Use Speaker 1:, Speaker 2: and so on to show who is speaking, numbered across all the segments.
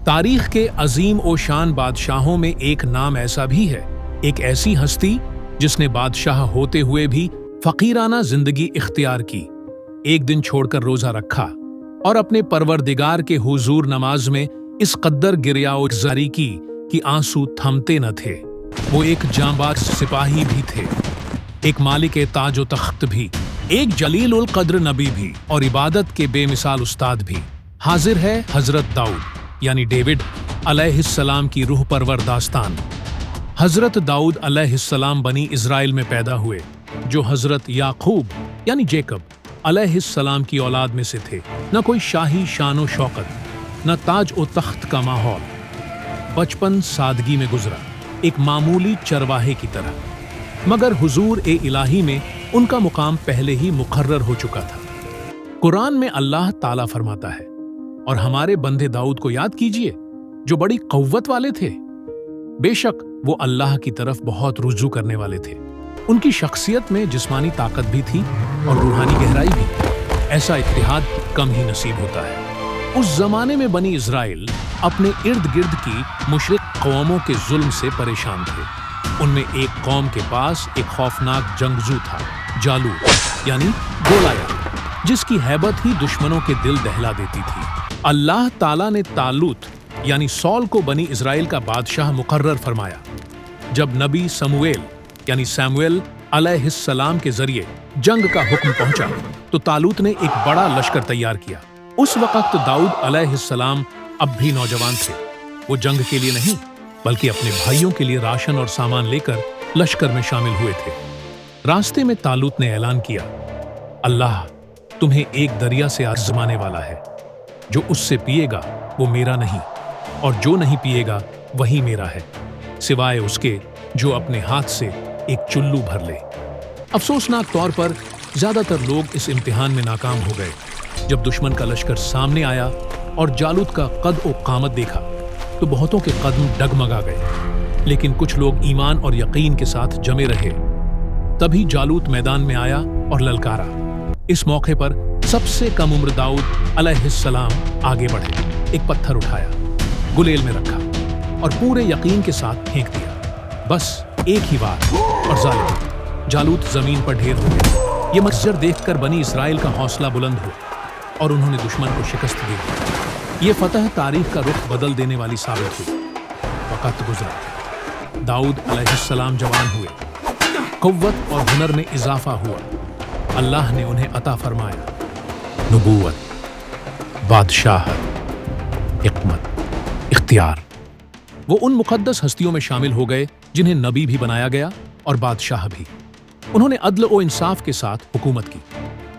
Speaker 1: तारीख के अजीम ओ शान बादशाहों में एक नाम ऐसा भी है, एक ऐसी हस्ती जिसने बादशाह होते हुए भी फकीराना जिंदगी इख्तियार की, एक दिन छोड़कर रोजा रखा और अपने परवरदिगार के हुजूर नमाज में इस कद्दर गिरियाओ जारी की कि आंसू थमते न थे। वो एक जांबाज सिपाही भी थे, एक मालिक ताज व तख्त भी, एक जलील उल कद्र नबी भी और इबादत के बेमिसाल उस्ताद भी। हाजिर है हजरत दाऊद यानी डेविड अलैहिस्सलाम की रूह परवर दास्तान। हजरत दाऊद अलैहिस्सलाम बनी इज़राइल में पैदा हुए, जो हजरत याकूब यानी जेकब अलैहिस्सलाम की औलाद में से थे। न कोई शाही शानो शौकत, न ताज ओ तख्त का माहौल। बचपन सादगी में गुजरा, एक मामूली चरवाहे की तरह, मगर हुजूर ए इलाही में उनका मुकाम पहले ही मुकर्रर हो चुका था। कुरान में अल्लाह ताला फरमाता है, और हमारे बंदे दाऊद को याद कीजिए जो बड़ी कव्वत वाले थे। बेशक वो अल्लाह की तरफ बहुत रुजू करने वाले थे। उनकी शख्सियत में जिस्मानी ताकत भी थी और रूहानी गहराई भी। ऐसा इत्तिहाद कम ही नसीब होता है। उस जमाने में बनी इज़राइल अपने इर्द गिर्द की मुशरिक कौमों के जुल्म से परेशान थे। उनमें एक कौम के पास एक खौफनाक जंगजू था, जालूत यानी गोलाया, जिसकी हैबत ही दुश्मनों के दिल दहला देती थी। अल्लाह ताला ने तालूत यानी सौल को बनी इज़राइल का बादशाह मुकर्रर फरमाया। जब नबी समूएल यानी सैमुएल अलैहिस्सलाम के जरिए जंग का हुक्म पहुंचा तो तालूत ने एक बड़ा लश्कर तैयार किया। उस वक्त दाऊद अलैहिस्सलाम अब भी नौजवान थे। वो जंग के लिए नहीं बल्कि अपने भाइयों के लिए राशन और सामान लेकर लश्कर में शामिल हुए थे। रास्ते में तालूत ने ऐलान किया, अल्लाह तुम्हें एक दरिया से आजमाने वाला है। जो उससे पिएगा वो मेरा नहीं, और जो नहीं पिएगा वही मेरा है, सिवाय उसके जो अपने हाथ से एक चुल्लू भर ले। अफसोसनाक तौर पर ज्यादातर लोग इस इम्तिहान में नाकाम हो गए। जब दुश्मन का लश्कर सामने आया और जालूत का कद और कामत देखा तो बहुतों के कदम डगमगा गए, लेकिन कुछ लोग ईमान और यकीन के साथ जमे रहे। तभी जालूत मैदान में आया और ललकारा। इस मौके पर सबसे कम उम्र दाऊद अलैहिस्सलाम आगे बढ़े, एक पत्थर उठाया, गुलेल में रखा और पूरे यकीन के साथ फेंक दिया। बस एक ही बार और जालूत जमीन पर ढेर हो गया। ये मंजर देखकर बनी इज़राइल का हौसला बुलंद हुआ और उन्होंने दुश्मन को शिकस्त दी। ये फतह तारीख का रुख बदल देने वाली साबित हुई। वक्त गुजरा, दाऊद अलैहिस्सलाम जवान हुए, कुव्वत और हुनर में इजाफा हुआ। अल्लाह ने उन्हें अता फरमाया नबूवत, बादशाहत, हिकमत, इख्तियार। वो उन मुकद्दस हस्तियों में शामिल हो गए जिन्हें नबी भी बनाया गया और बादशाह भी। उन्होंने अदल और इंसाफ के साथ हुकूमत की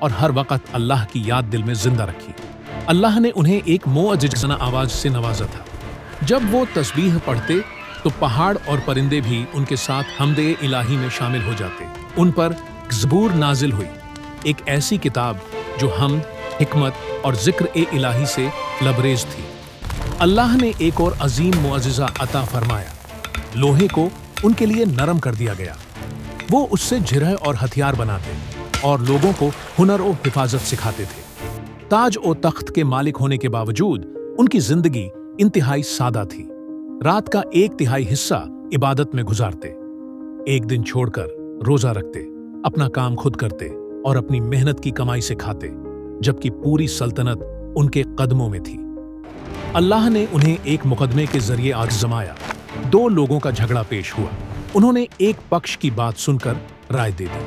Speaker 1: और हर वक्त अल्लाह की याद दिल में जिंदा रखी। अल्लाह ने उन्हें एक मोअज़्ज़िज़ाना आवाज से नवाजा था। जब वो तस्बीह पढ़ते तो पहाड़ और परिंदे भी उनके साथ हमदे इलाही में शामिल हो जाते। उन पर ज़बूर नाजिल हुई, एक ऐसी किताब जो हमद, हिकमत और जिक्र ए इलाही से लबरेज थी। अल्लाह ने एक और अजीम मुअज़्ज़िज़ा अता फरमाया, लोहे को उनके लिए नरम कर दिया गया। वो उससे जिरह और हथियार बनाते और लोगों को हुनर और हिफाजत सिखाते थे। ताज और तख्त के मालिक होने के बावजूद उनकी जिंदगी इंतहाई सादा थी। रात का 1/3 हिस्सा इबादत में गुजारते, एक दिन छोड़कर रोजा रखते, अपना काम खुद करते और अपनी मेहनत की कमाई से खाते, जबकि पूरी सल्तनत उनके कदमों में थी। अल्लाह ने उन्हें एक मुकदमे के जरिए आज़माया। 2 लोगों का झगड़ा पेश हुआ। उन्होंने एक पक्ष की बात सुनकर राय दे दी,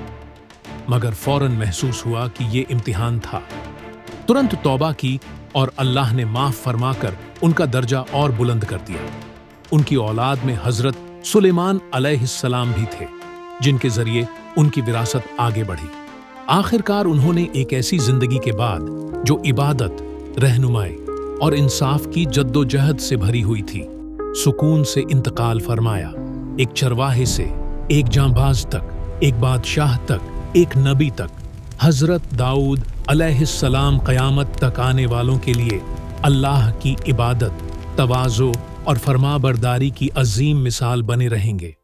Speaker 1: मगर फौरन महसूस हुआ कि ये इम्तिहान था। तुरंत तौबा की और अल्लाह ने माफ फरमाकर उनका दर्जा और बुलंद कर दिया। उनकी औलाद में हजरत सुलेमान अलैहिस्सलाम भी थे, जिनके जरिए उनकी विरासत आगे बढ़ी। आखिरकार उन्होंने एक ऐसी जिंदगी के बाद जो इबादत, रहनुमाई और इंसाफ की जद्दोजहद से भरी हुई थी, सुकून से इंतकाल फरमाया। एक चरवाहे से एक जांबाज तक, एक बादशाह तक, एक नबी तक, हजरत दाऊद अलैहिस्सलाम क़यामत तक आने वालों के लिए अल्लाह की इबादत, तवाज़ो और फरमाबरदारी की अजीम मिसाल बने रहेंगे।